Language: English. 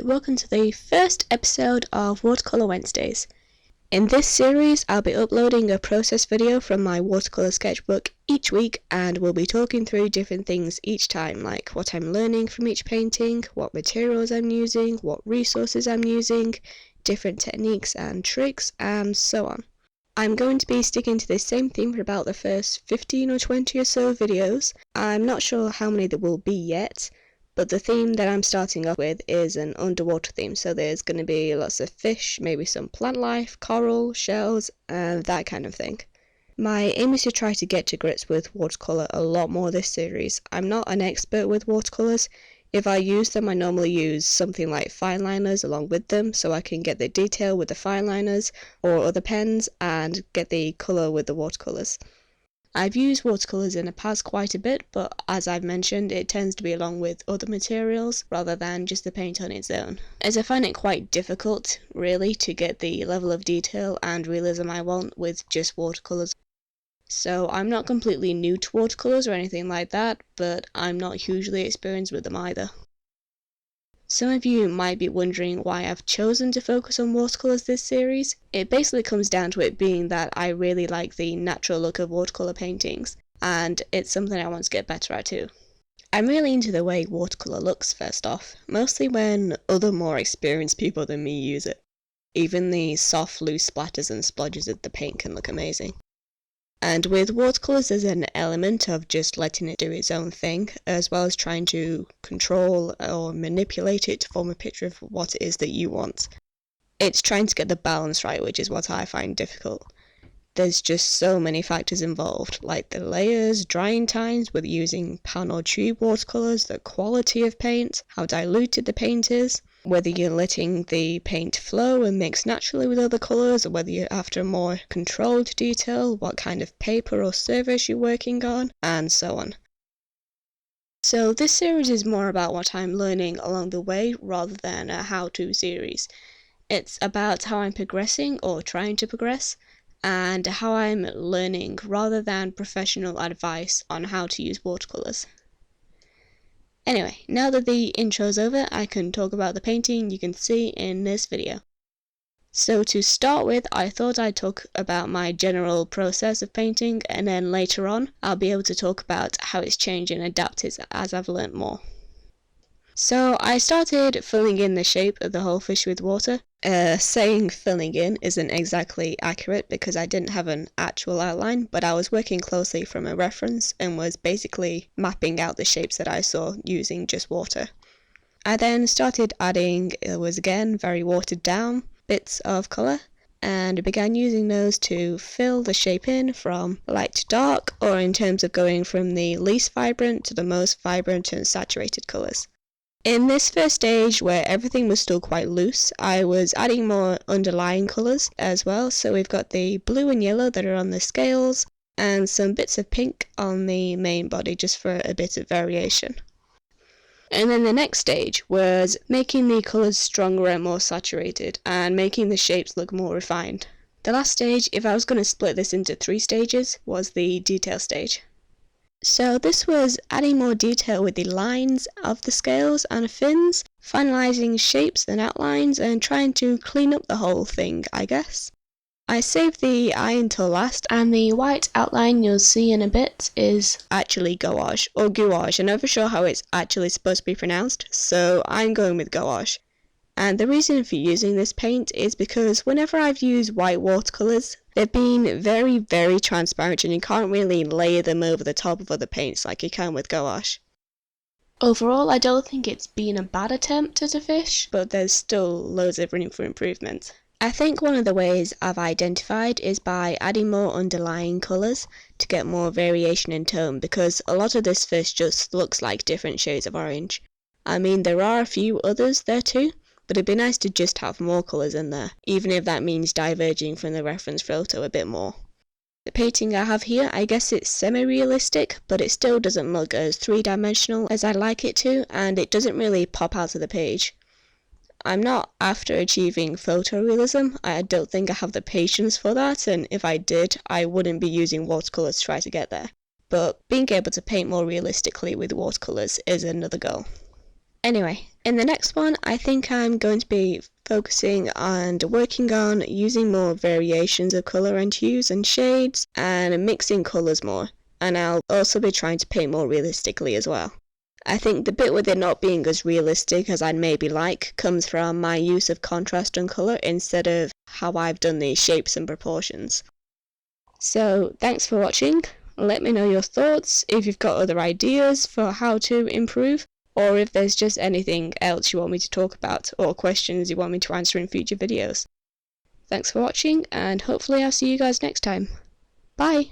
welcome to the first episode of Watercolor Wednesdays. In this series, I'll be uploading a process video from my watercolor sketchbook each week, and we'll be talking through different things each time, like what I'm learning from each painting, what materials I'm using, what resources I'm using, different techniques and tricks, and so on. I'm going to be sticking to the same theme for about the first 15 or 20 or so videos. I'm not sure how many there will be yet, but the theme that I'm starting off with is an underwater theme, so there's going to be lots of fish, maybe some plant life, coral, shells, and that kind of thing. My aim is to try to get to grips with watercolour a lot more this series. I'm not an expert with watercolours. If I use them, I normally use something like fine liners along with them, so I can get the detail with the fine liners or other pens and get the colour with the watercolours. I've used watercolours in the past quite a bit, but as I've mentioned, it tends to be along with other materials rather than just the paint on its own, as I find it quite difficult, really, to get the level of detail and realism I want with just watercolours. So I'm not completely new to watercolours or anything like that, but I'm not hugely experienced with them either. Some of you might be wondering why I've chosen to focus on watercolours this series. It basically comes down to it being that I really like the natural look of watercolour paintings, and it's something I want to get better at too. I'm really into the way watercolour looks first off, mostly when other more experienced people than me use it. Even the soft loose splatters and splodges of the paint can look amazing. And with watercolours there's an element of just letting it do its own thing, as well as trying to control or manipulate it to form a picture of what it is that you want. It's trying to get the balance right, which is what I find difficult. There's just so many factors involved, like the layers, drying times, whether using pan or tube watercolours, the quality of paint, how diluted the paint is, whether you're letting the paint flow and mix naturally with other colours, or whether you're after a more controlled detail, what kind of paper or surface you're working on, and so on. So this series is more about what I'm learning along the way rather than a how-to series. It's about how I'm progressing or trying to progress, and how I'm learning rather than professional advice on how to use watercolours. Anyway, now that the intro's over, I can talk about the painting you can see in this video. So to start with, I thought I'd talk about my general process of painting, and then later on I'll be able to talk about how it's changed and adapted as I've learnt more. So I started filling in the shape of the whole fish with water. Saying filling in isn't exactly accurate because I didn't have an actual outline, but I was working closely from a reference and was basically mapping out the shapes that I saw using just water. I then started adding, it was again very watered down, bits of colour, and began using those to fill the shape in from light to dark, or in terms of going from the least vibrant to the most vibrant and saturated colours. In this first stage, where everything was still quite loose, I was adding more underlying colours as well, so we've got the blue and yellow that are on the scales, and some bits of pink on the main body just for a bit of variation. And then the next stage was making the colours stronger and more saturated, and making the shapes look more refined. The last stage, if I was going to split this into 3 stages, was the detail stage. So this was adding more detail with the lines of the scales and fins, finalising shapes and outlines, and trying to clean up the whole thing, I guess. I saved the eye until last, and the white outline you'll see in a bit is actually gouache, or gouache. I'm never sure how it's actually supposed to be pronounced, so I'm going with gouache. And the reason for using this paint is because whenever I've used white watercolours, they've been very, very transparent and you can't really layer them over the top of other paints like you can with gouache. Overall, I don't think it's been a bad attempt at a fish, but there's still loads of room for improvement. I think one of the ways I've identified is by adding more underlying colours to get more variation in tone, because a lot of this fish just looks like different shades of orange. I mean, there are a few others there too, but it'd be nice to just have more colours in there, even if that means diverging from the reference photo a bit more. The painting I have here, I guess it's semi-realistic, but it still doesn't look as three-dimensional as I'd like it to, and it doesn't really pop out of the page. I'm not after achieving photorealism. I don't think I have the patience for that, and if I did, I wouldn't be using watercolours to try to get there. But being able to paint more realistically with watercolours is another goal. Anyway, In the next one, I think I'm going to be focusing and working on using more variations of colour and hues and shades and mixing colours more. And I'll also be trying to paint more realistically as well. I think the bit with it not being as realistic as I'd maybe like comes from my use of contrast and colour instead of how I've done the shapes and proportions. So thanks for watching. Let me know your thoughts, if you've got other ideas for how to improve, or if there's just anything else you want me to talk about or questions you want me to answer in future videos. Thanks for watching, and hopefully I'll see you guys next time. Bye!